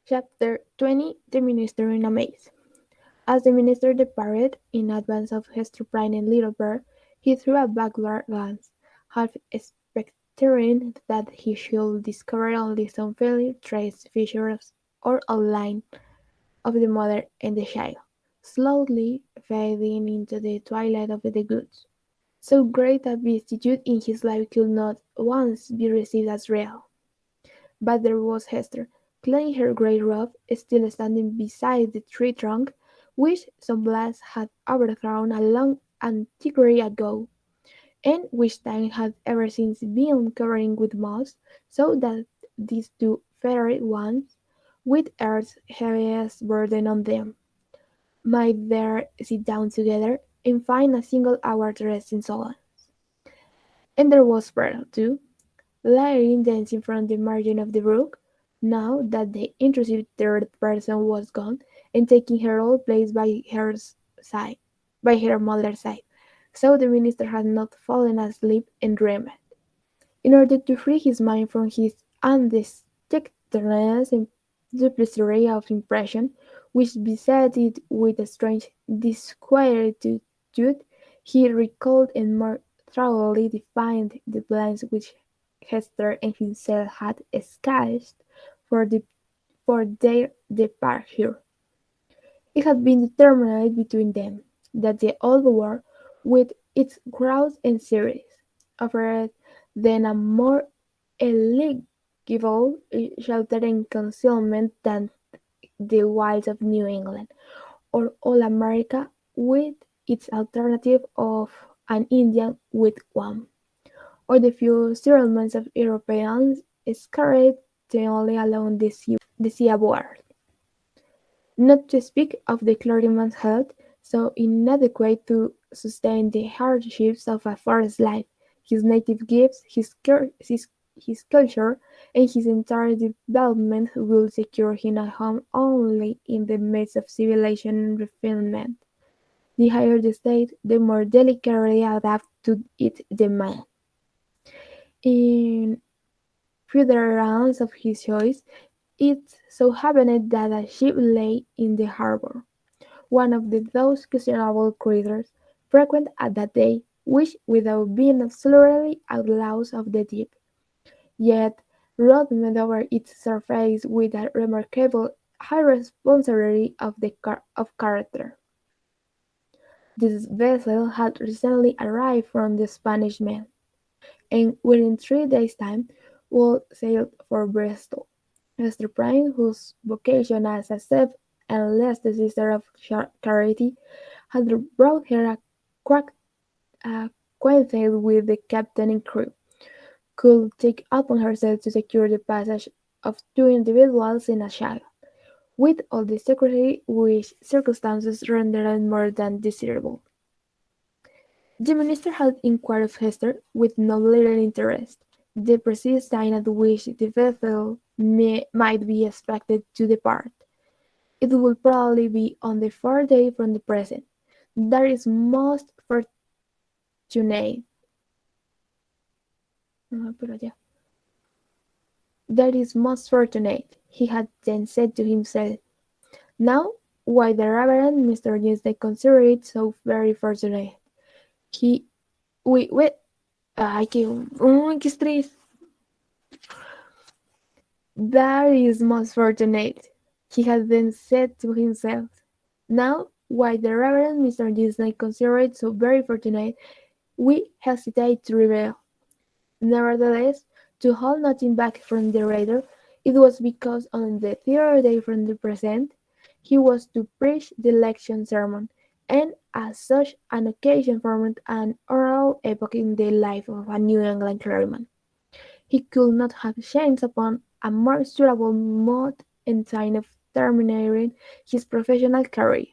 Chapter 20 The Minister in a Maze. As the minister departed in advance of Hester Prynne and Little Bear, he threw a backward glance, half expecting that he should discover only some faintly traced features or outline of the mother and the child, slowly fading into the twilight of the goods. So great a vicissitude in his life could not once be received as real. But there was Hester, clad in her grey robe, still standing beside the tree trunk which some blast had overthrown a long antiquity ago, and which time had ever since been covering with moss, so that these two feathered ones, with earth's heaviest burden on them, might there sit down together and find a single hour's rest in solace. And there was Pearl, too, lying dancing from the margin of the brook, now that the intrusive third person was gone, and taking her old place side, by her mother's side, so the minister had not fallen asleep and dreamed. In order to free his mind from his undistractedness and duplicity of impression, which beset it with a strange disquietude, he recalled and more thoroughly defined the plans which Hester and himself had sketched for their departure. It had been determined between them that the old world, with its crowds and series, offered then a more eligible shelter and concealment than the wilds of New England, or all America, with its alternative of an Indian wigwam, or the few settlements of Europeans scattered thinly along the seaboard. Not to speak of the clergyman's health, so inadequate to sustain the hardships of a forest life, his native gifts, his culture, and his entire development will secure him a home only in the midst of civilization and refinement. The higher the state, the more delicately adapted to its demands. In furtherance of his choice, it so happened that a ship lay in the harbour, one of those questionable cruisers frequent at that day, which, without being absolutely outlaws of the deep, yet rode over its surface with a remarkable high responsibility of character. This vessel had recently arrived from the Spanish Main, and within 3 days' time would sail for Bristol. Mr. Prime, whose vocation as a chef and less the sister of charity had brought her acquainted with the captain and crew, could take upon herself to secure the passage of two individuals in a ship, with all the secrecy which circumstances rendered more than desirable. The minister had inquired of Hester with no little interest the precise time at which the vessel might be expected to depart. It would probably be on the fourth day from the present. That is most fortunate. No, pero ya. That is most fortunate, he had then said to himself. Now, why the Reverend Mr. Disney considered it so very fortunate. He... Wait. Ay, qué estrés. That is most fortunate, he had then said to himself. Now, why the Reverend Mr. Disney considered it so very fortunate, we hesitate to reveal. Nevertheless, to hold nothing back from the reader, it was because on the third day from the present, he was to preach the election sermon, and as such an occasion formed an oral epoch in the life of a New England clergyman. He could not have chanced upon a more suitable mode and time of terminating his professional career.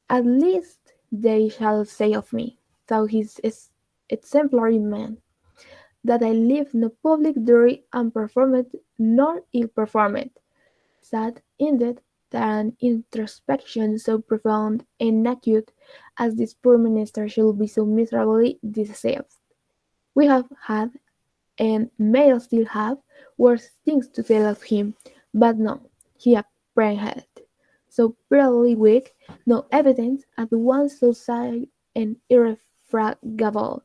At least they shall say of me, thought his exemplary man, that I leave no public duty unperformed nor ill-performed. Sad, indeed, that an introspection so profound and acute as this poor minister should be so miserably deceived. We have had, and may still have, worse things to tell of him, But no, he apprehended. So pretty weak, no evidence at once so sad and irrefragable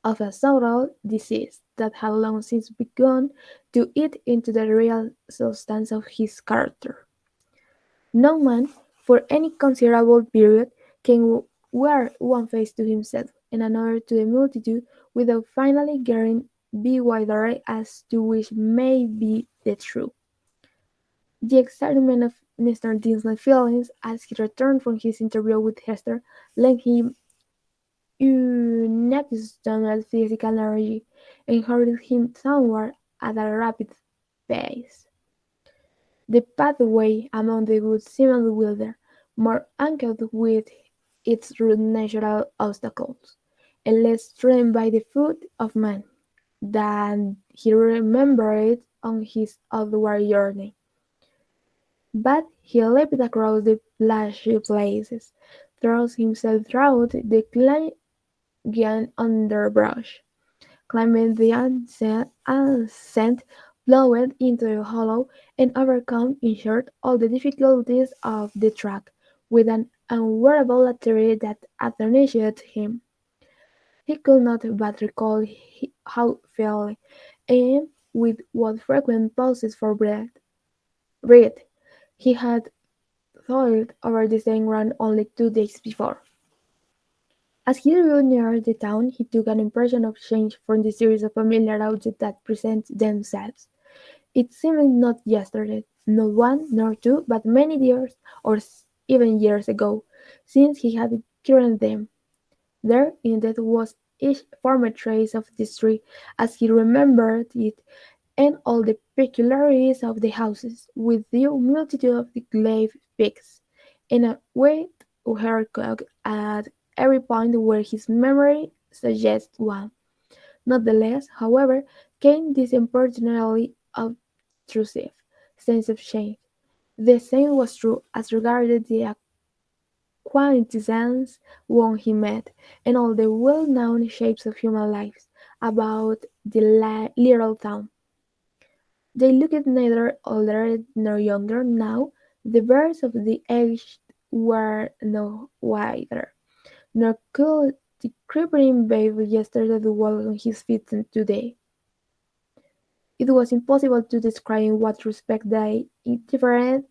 of a subtle disease that had long since begun to eat into the real substance of his character. No man, for any considerable period, can wear one face to himself and another to the multitude without finally getting bewildered as to which may be the truth. The excitement of Mr. Dinsley's feelings as he returned from his interview with Hester lent him unexceptional physical energy and hurried him onward at a rapid pace. The pathway among the woods seemed wilder, more uncouth with its rude natural obstacles, and less trodden by the foot of man, than he remembered on his outward journey. But he leaped across the plashy places, thrust himself through the clinging underbrush, climbed the ascent, plowed into the hollow, and overcome, in short, all the difficulties of the track, with an unweariable alacrity that astonished him. He could not but recall how feebly, and with what frequent pauses for breath, he had toiled over the same ground only 2 days before. As he drew near the town he took an impression of change from the series of familiar objects that presented themselves. It seemed not yesterday, not one nor two, but many years, or even years ago, since he had encountered them. There indeed was each former trace of the street as he remembered it, and all the peculiarities of the houses, with the multitude of the glazed peaks, and a wide haircut at every point where his memory suggested one. Not the less, however, came this importunately obtrusive sense of shame. The same was true as regarded the acquaintances one he met, and all the well-known shapes of human life about the little town. They looked neither older nor younger now; the beards of the aged were no whiter, nor could the creeping babe yesterday walk on his feet today. It was impossible to describe in what respect they differed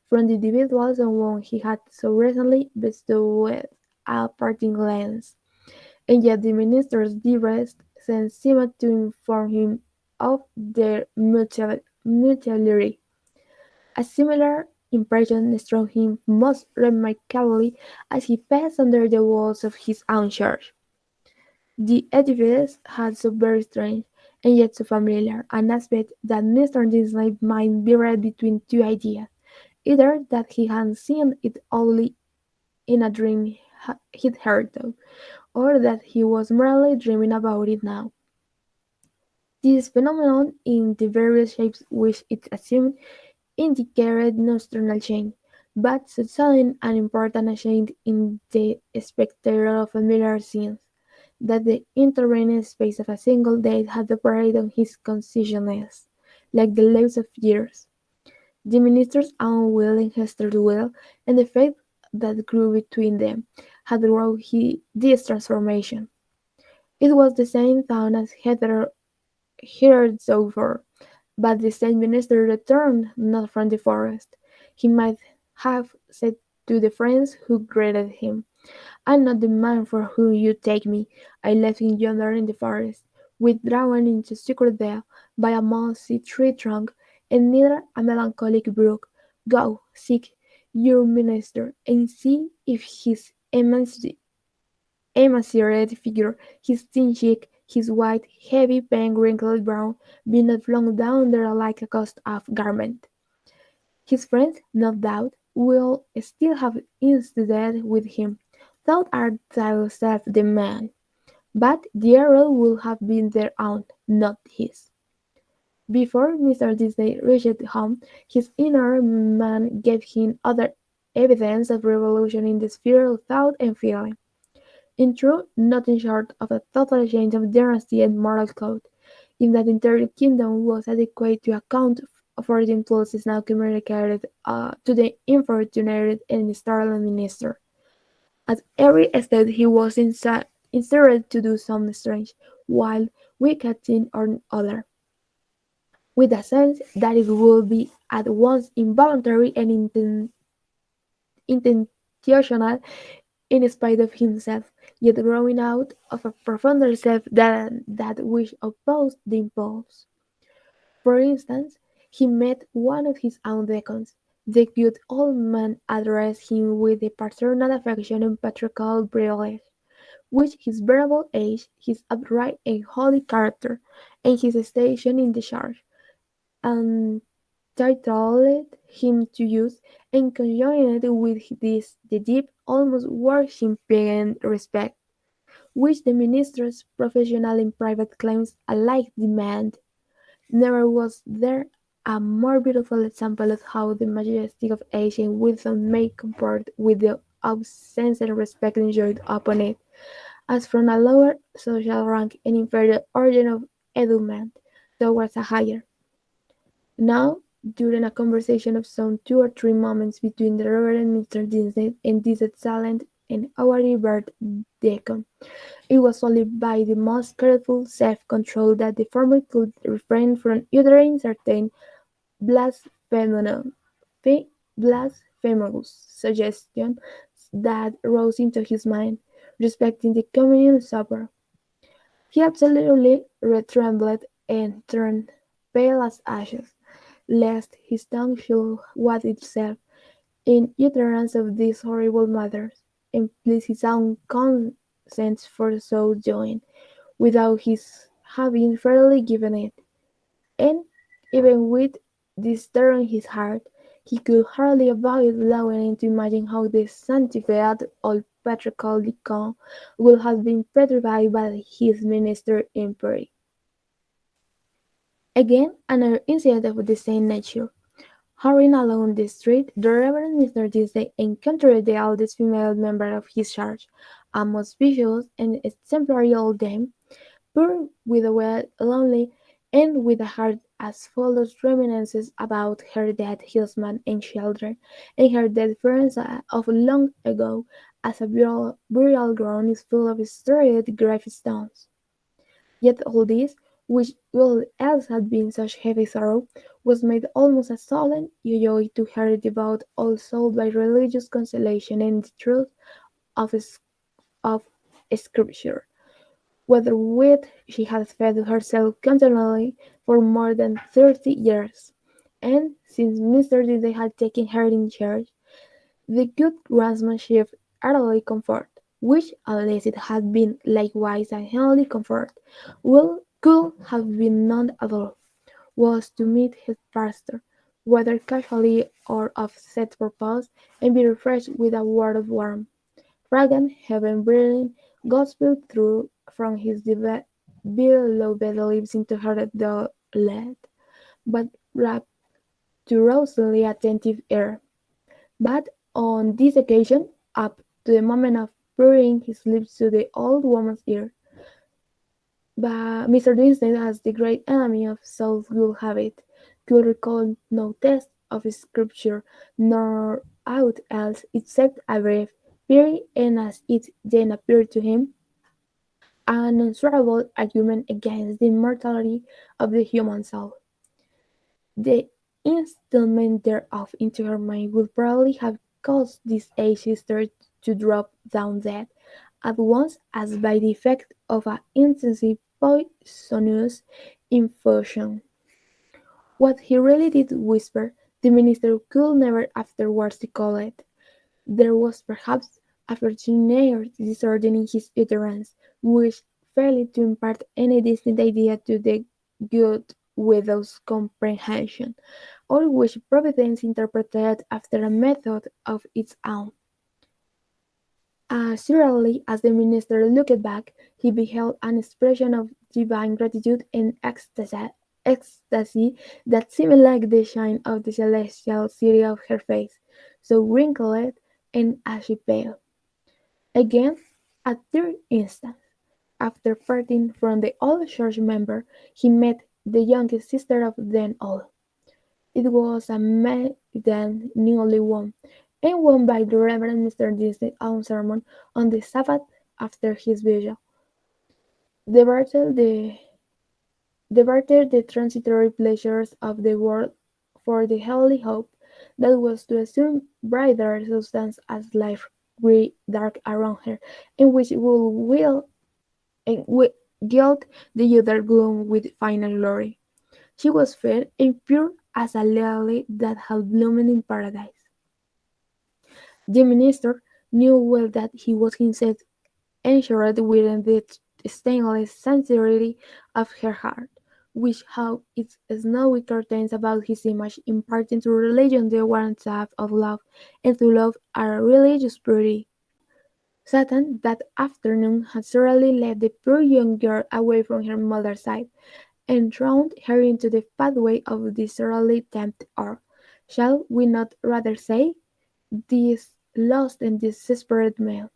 from the individuals on whom he had so recently bestowed a parting glance, and yet the minister's dearest sense seemed to inform him of their mutuality. A similar impression struck him most remarkably as he passed under the walls of his own church. The edifice had so very strange, and yet so familiar, an aspect that Mr. Disney's mind veered between two ideas, either that he had seen it only in a dream he'd heard of, or that he was merely dreaming about it now. This phenomenon, in the various shapes which it assumed, indicated no external change, but so sudden and important a change in the spectator of familiar scenes, that the intervening space of a single day had operated on his consciousness, like the lapse of years. The minister's own will and Hester's will, and the faith that grew between them, had wrought this transformation. It was the same thought as Heather heretofore, but the same minister returned not from the forest. He might have said to the friends who greeted him, "I'm not the man for whom you take me. I left him yonder in the forest, withdrawn into secret dell by a mossy tree trunk, and near a melancholic brook. Go, seek your minister, and see if his emaciated figure, his thin cheek, his white, heavy, pain-wrinkled brow, be not flung down there like a cast-off garment. His friends, no doubt, will still have instead with him, "Thou art thyself the man," but the error would have been their own, not his. Before Mr. Disney reached home, his inner man gave him other evidence of revolution in the sphere of thought and feeling. In truth, nothing short of a total change of dynasty and moral code in that entire kingdom was adequate to account for the impulse is now communicated to the infortunate and startled minister. At every step he was instructed to do something strange, wild, wicked thing or other, with a sense that it would be at once involuntary and intentional in spite of himself, yet growing out of a profounder self than that which opposed the impulse. For instance, he met one of his own deacons. The good old man addressed him with the paternal affection and patriarchal privilege, which his venerable age, his upright and holy character, and his station in the church, entitled him to use, and conjoined with this the deep, almost worshiping respect, which the minister's professional and private claims alike demand. Never was there a more beautiful example of how the majesty of age and wisdom may comport with the absence of respect enjoyed upon it, as from a lower social rank and inferior origin of endowment towards a higher. Now, during a conversation of some 2 or 3 moments between the Reverend Mr. Dinsmore and this excellent and hoary bird deacon, it was only by the most careful self-control that the former could refrain from uttering certain blasphemous blasphemous suggestions that rose into his mind respecting the communion supper. He absolutely trembled and turned pale as ashes, lest his tongue should wag itself in utterance of these horrible matters, and please his own conscience for so doing, without his having fairly given it. And even with this terror in his heart, he could hardly avoid allowing to imagine how the sanctified old patriarchal deacon would have been petrified by his minister inquiry. Again, another incident of the same nature. Hurrying along the street, the Reverend Mr. Disney encountered the eldest female member of his church, a most vicious and exemplary old dame, poor, widowed, lonely, and with a heart as full of reminiscences about her dead husband and children, and her dead friends of long ago, as a burial ground is full of storied gravestones. Yet all this, which would else have been such heavy sorrow, was made almost a solemn joy to her devout old soul by religious consolation and the truth of, of Scripture, wherewith she had fed herself continually for more than 30 years. And since Mr. Disney had taken her in charge, the good grandsmanship earthly comfort, which, unless it had been likewise a heavenly comfort, could have been none at all, was to meet his pastor, whether casually or of set purpose, and be refreshed with a word of warmth, fragrant, heaven-breathing gospel through from his beloved lips into her dull, but rapturously attentive ear. But on this occasion, up to the moment of pouring his lips to the old woman's ear, but Mr. Dinsmore, as the great enemy of Saul's good habit, could recall no text of Scripture, nor aught else except a brief, very and as it then appeared to him, an unanswerable argument against the immortality of the human soul. The instilment thereof into her mind would probably have caused this aged sister to drop down dead at once as by the effect of an intensive poisonous infusion. What he really did whisper, the minister could never afterwards recall it. There was perhaps a peculiar disorder in his utterance, which failed to impart any distinct idea to the good widow's comprehension, or which Providence interpreted after a method of its own. As surely as the minister looked back, he beheld an expression of divine gratitude and ecstasy that seemed like the shine of the celestial city of her face, so wrinkled and ashy pale. Again, a third instance. After parting from the old church member, he met the youngest sister of them all. It was a maiden newly won, and won by the Reverend Mr. Disney's own sermon on the Sabbath after his vigil, debated the transitory pleasures of the world for the heavenly hope that was to assume brighter substance as life grew dark around her, and which would gild the utter gloom with final glory. She was fair and pure as a lily that had bloomed in paradise. The minister knew well that he was himself ensured within the stainless sincerity of her heart, which hung its snowy curtains about his image, imparting to religion the warmth of love, and to love a religious purity. Satan that afternoon had thoroughly led the poor young girl away from her mother's side, and thrown her into the pathway of this sorely tempted or, shall we not rather say, this lost and desperate man?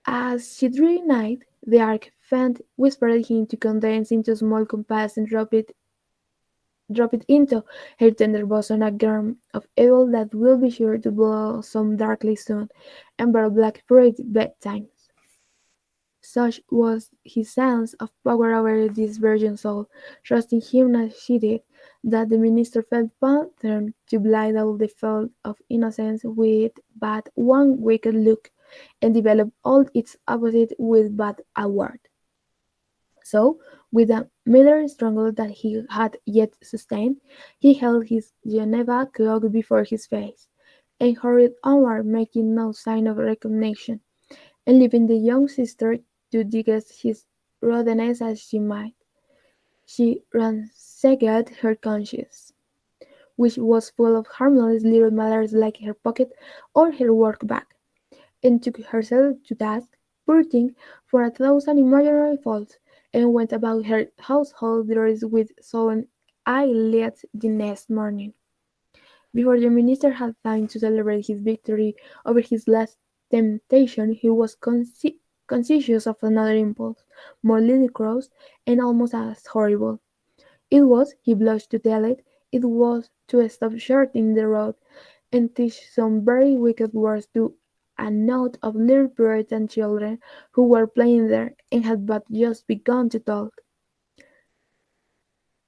As she drew nigh, the arch-fiend whispered him to condense into small compass and drop it into her tender bosom a germ of evil that will be sure to blossom darkly soon, and bear black fruit betimes. Such was his sense of power over this virgin soul, trusting him as she did, that the minister felt bound to blind all the fault of innocence with but one wicked look, and develop all its opposite with but a word. So, with a milder struggle that he had yet sustained, he held his Geneva cloak before his face, and hurried onward, making no sign of recognition, and leaving the young sister to digest his rudeness as she might. She ransacked her conscience, which was full of harmless little matters like her pocket or her work-bag, and took herself to task, poor thing, for 1,000 imaginary faults, and went about her household duties with sullen eyelids the next morning. Before the minister had time to celebrate his victory over his last temptation, he was conscious of another impulse, more ludicrous and almost as horrible. It was, he blushed to tell it was to stop short in the road, and teach some very wicked words to a knot of little Puritan children who were playing there, and had but just begun to talk.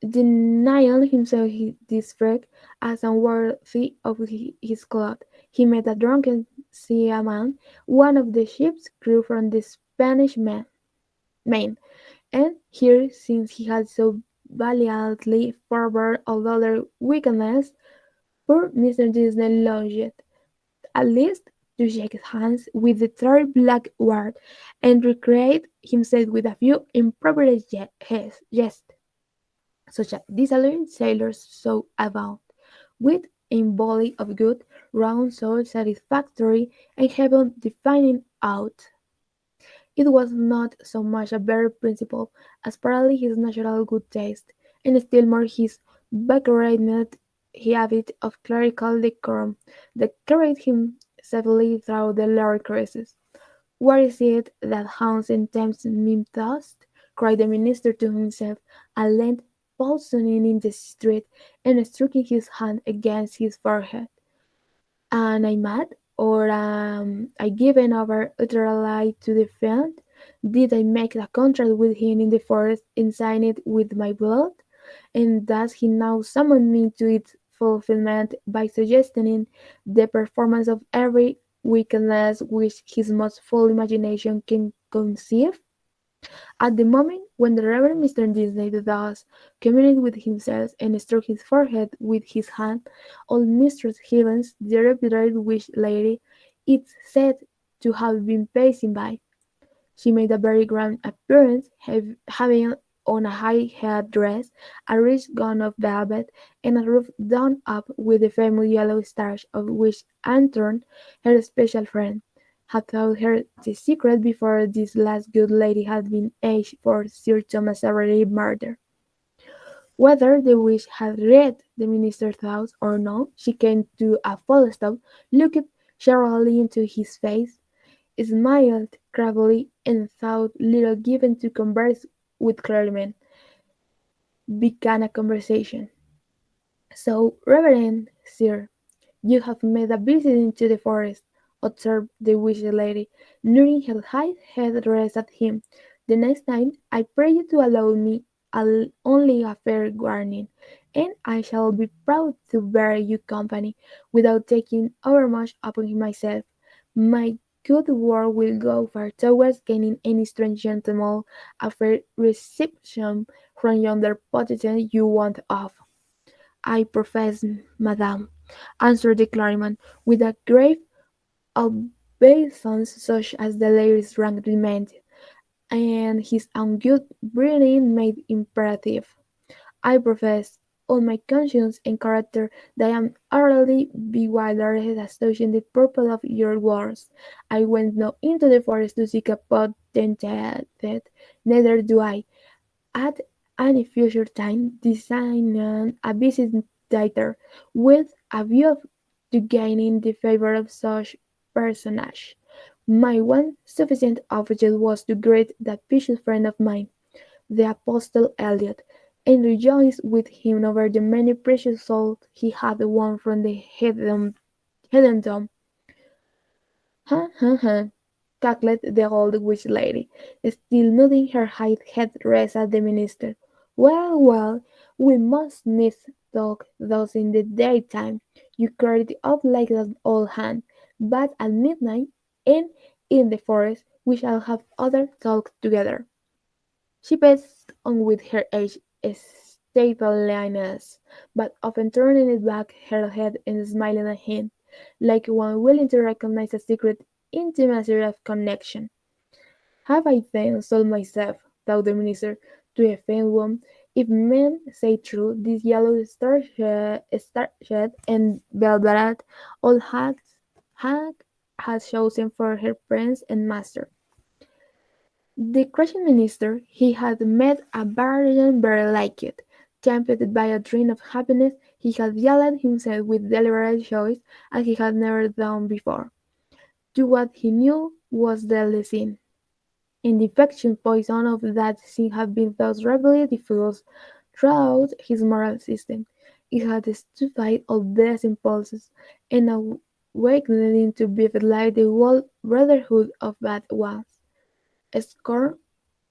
Denying himself this freak as unworthy of his class, he met a drunken seaman, one of the ship's crew from the Spanish Main, and here, since he had so valiantly forborne all other wickedness, poor Mr. Disney longed, at least, to shake hands with the third black ward, and recreate himself with a few improper jests such as dissolute sailors so abound, with a volley of good, round, soul satisfactory, and heaven defining out. It was not so much a better principle as partly his natural good taste, and still more his backwardness habit of clerical decorum, that carried him safely through the lower crises. "What is it that haunts and tempts me thus?" cried the minister to himself, at length pausing in the street, and striking his hand against his forehead. "Am I mad, or am I given over utterly to the fiend? Did I make a contract with him in the forest, and sign it with my blood? And does he now summon me to its fulfilment by suggesting the performance of every wickedness which his most foul imagination can conceive?" At the moment when the Reverend Mr. Disney thus communed with himself, and struck his forehead with his hand, old Mistress Higgins, the reputed witch lady, is said to have been passing by. She made a very grand appearance, having on a high head dress, a rich gown of velvet, and a ruff done up with the famous yellow stars, of which Anton, her especial friend, had told her the secret before this last good lady had been aged for Sir Thomas Avery's murder. Whether the witch had read the minister's thoughts or no, she came to a full stop, looked sharply into his face, smiled crabbily, and thought little given to converse with clergymen, began a conversation. "So, reverend sir, you have made a visit into the forest," observed the witch lady, nodding her high head dress at him. "The next time, I pray you to allow me only a fair warning, and I shall be proud to bear you company, without taking overmuch upon myself. My good word will go far towards gaining any strange gentleman a fair reception from yonder potentate you want of." "I profess, madam," answered the clergyman, with a grave obeisance such as the lady's rank demanded, and his own good breeding made imperative, "I profess, on my conscience and character, that I am utterly bewildered as touching the purport of your words. I went not into the forest to seek a potentate, neither do I, at any future time, design a visit thither, with a view to gaining the favour of such personage. My one sufficient object was to greet that precious friend of mine, the Apostle Eliot, and rejoice with him over the many precious souls he had won from the heathendom. "Ha, ha, ha!" cackled the old witch lady, still nodding her high head dress at the minister. "Well, well, we must needs talk thus in the daytime. You carried it off like an old hand, but at midnight, and in the forest, we shall have other talk together." She passed on with her age stateliness, but often turning it back her head and smiling at him, like one willing to recognize a secret intimacy of connection. "Have I then sold myself," thought the minister, "to a faint one? If men say true, this yellow starched and velvet old hag has chosen for her prince and master the Christian minister. He had met a bargain very like it. Tempted by a dream of happiness, he had yielded himself with deliberate choice, as he had never done before, to what he knew was deadly sin. And the infection poison of that sin had been thus rapidly diffused throughout his moral system. It had stupefied all best impulses, and awakened into vivid life the whole brotherhood of bad ones. Scorn,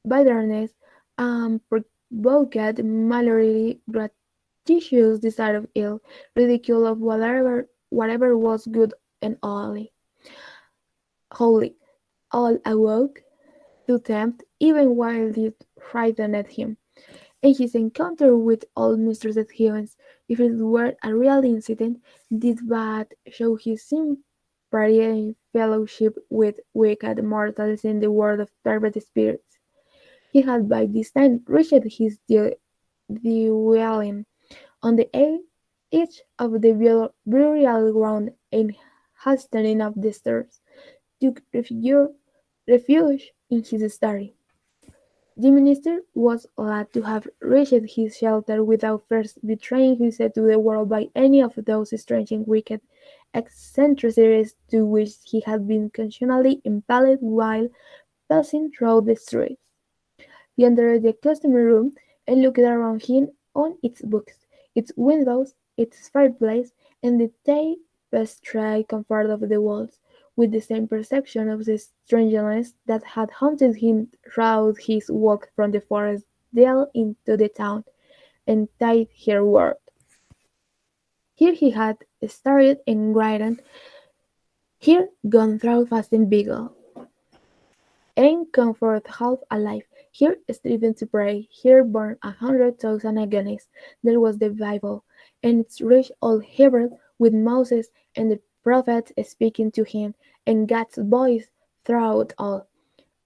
bitterness, unprovoked malice, gratuitous desire of ill, ridicule of whatever was good and holy, all awoke to tempt, even while it frightened him. And his encounter with old Mistress Hewens, if it were a real incident, did but show his sympathy and fellowship with wicked mortals in the world of perverted spirits. He had by this time reached his dwelling on the edge of the burial ground, and hastening up the stairs, took refuge in his study. The minister was glad to have reached his shelter without first betraying himself to the world by any of those strange and wicked eccentricities to which he had been continually impelled while passing through the streets. He entered the customary room, and looked around him on its books, its windows, its fireplace, and the tapestried comfort of the walls, with the same perception of the strangeness that had haunted him throughout his walk from the forest dell into the town, and thitherward. Here he had started and ridden, here gone through fast and beagle, and come forth half alive, here striven to pray, here born 100,000 agonies. There was the Bible, and its rich old Hebrew, with Moses and the prophets speaking to him, and God's voice throughout all.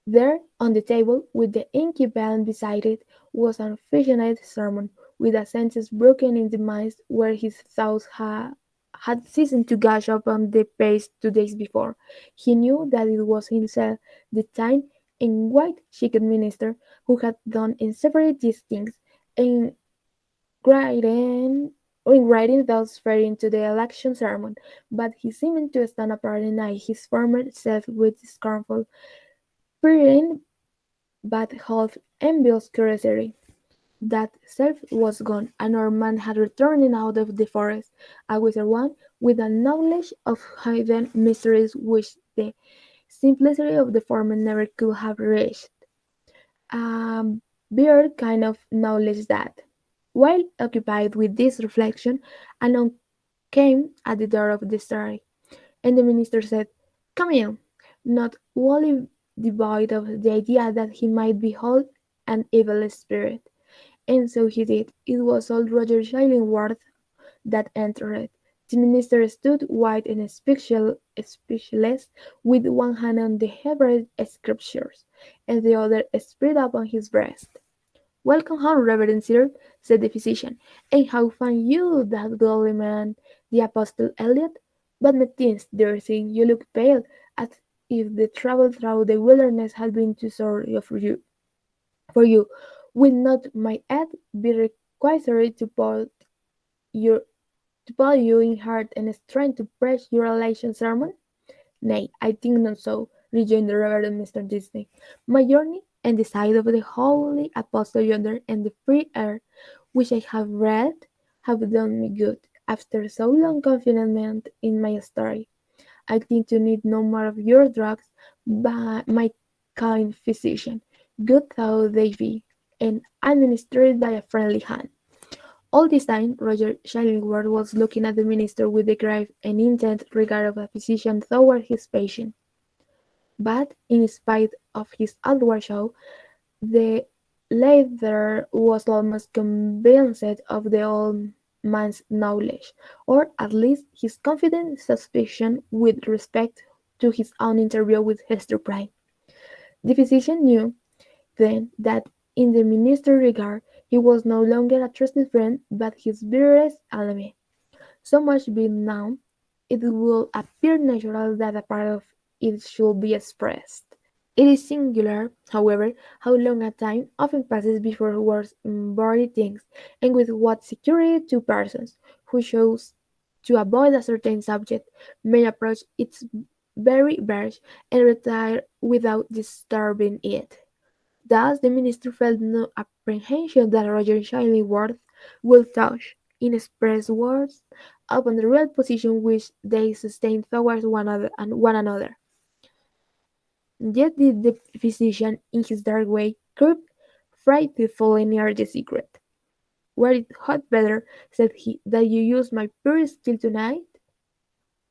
There, on the table, with the inky pen beside it, was an affectionate sermon, with a sentence broken in the midst where his thoughts had ceased to gush upon the page 2 days before. He knew that it was himself, the thin and white-cheeked minister, who had done and separated these things, and writing thus referring to the election sermon, but he seemed to stand apart and eye his former self with scornful, peering but half envious curiosity. That self was gone. Another man had returned out of the forest, a wiser one, with a knowledge of hidden mysteries which the simplicity of the former never could have reached. A weird kind of knowledge that, while occupied with this reflection, a knock came at the door of the study, and the minister said, "Come in," not wholly devoid of the idea that he might behold an evil spirit. And so he did. It was old Roger Shillingworth that entered. The minister stood white and speechless, with one hand on the Hebrew Scriptures, and the other spread upon his breast. "Welcome home, reverend sir," said the physician. "And how find you that godly man, the Apostle Eliot? But methinks, dear thing, you look pale, as if the travel through the wilderness had been too sorry for you. Will not my aid be requisite your to put you in heart and strength to preach your elation sermon?" "Nay, I think not so," rejoined the Reverend Mr. Disney. "My journey, and the sight of the holy apostle yonder, and the free air which I have read, have done me good. After so long confinement in my story, I think to need no more of your drugs, but my kind physician, good though they be, and administered by a friendly hand." All this time Roger Chillingworth was looking at the minister with the grave and intent regard of a physician toward his patient. But, in spite of his outward show, the latter was almost convinced of the old man's knowledge, or at least his confident suspicion with respect to his own interview with Hester Prynne. The physician knew, then, that in the minister's regard he was no longer a trusted friend, but his bitterest enemy. So much being known, it would appear natural that a part of it should be expressed. It is singular, however, how long a time often passes before words embody things, and with what security two persons, who choose to avoid a certain subject, may approach its very verge and retire without disturbing it. Thus the minister felt no apprehension that Roger Chillingworth would touch, in express words, upon the real position which they sustained towards one another. Yet did the physician, in his dark way, creep frightfully near the secret. "Were it not better," said he, "that you used my pure skill tonight?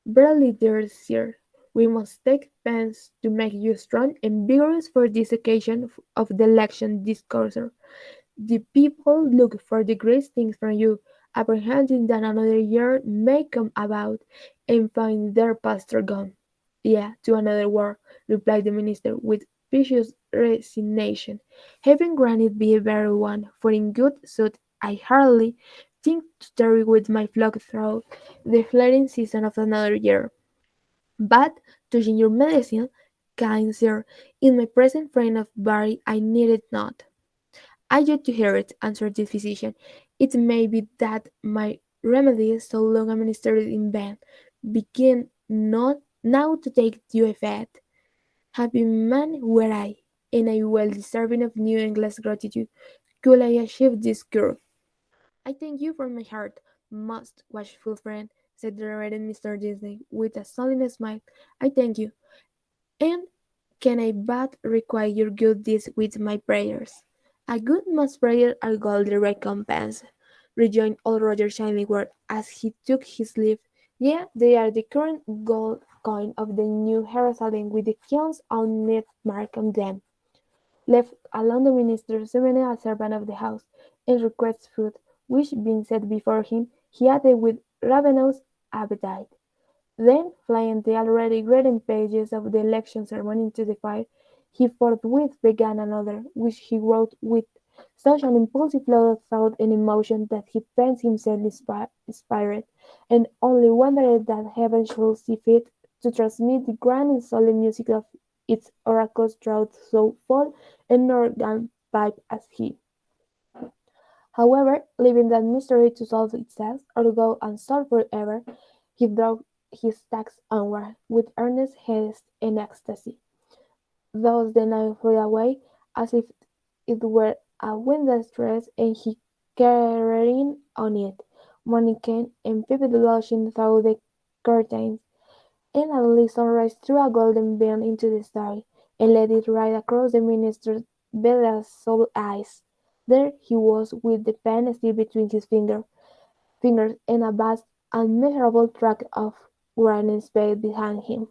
Verily, dear sir, we must take pains to make you strong and vigorous for this occasion of the election discourse. The people look for the great things from you, apprehending that another year may come about, and find their pastor gone." "Yea, to another war," replied the minister, with piteous resignation. "Heaven grant it be a better one, for in good sooth I hardly think to tarry with my flock through the fleeting season of another year. But, touching your medicine, kind sir, in my present frame of body I need it not." "I yet to hear it," answered the physician. "It may be that my remedies, so long administered in vain, begin not now to take due effect. Happy man were I, and I well deserving of new endless gratitude, could I achieve this cure." "I thank you from my heart, most watchful friend," said the Reverend Mr. Disney, with a solemn smile. "I thank you. And can I but requite your good deeds with my prayers?" "A good man's prayers are golden recompense," rejoined old Roger Chillingworth, as he took his leave. "Yea, they are the current gold coin of the New Jerusalem, with the king's own net mark on them." Left alone, the minister summoned a servant of the house, and requested food, which being set before him, he ate with ravenous appetite. Then, flinging the already written pages of the election sermon into the fire, he forthwith began another, which he wrote with such an impulsive flow of thought and emotion that he fancied himself inspired, and only wondered that Heaven should see fit to transmit the grand and solemn music of its oracles through so full an organ pipe as he. However, leaving that mystery to solve itself, or to go unsolved forever, he drove his steps onward, with earnest haste and ecstasy. Thus the night flew away, as if it were a window dress and he carrying on it. Morning came, and people blushing through the curtains, and a little sunrise threw a golden beam into the sky, and let it right across the minister's bedazzled eyes. There he was, with the pen still between his fingers, and a vast, unmeasurable tract of granite space behind him.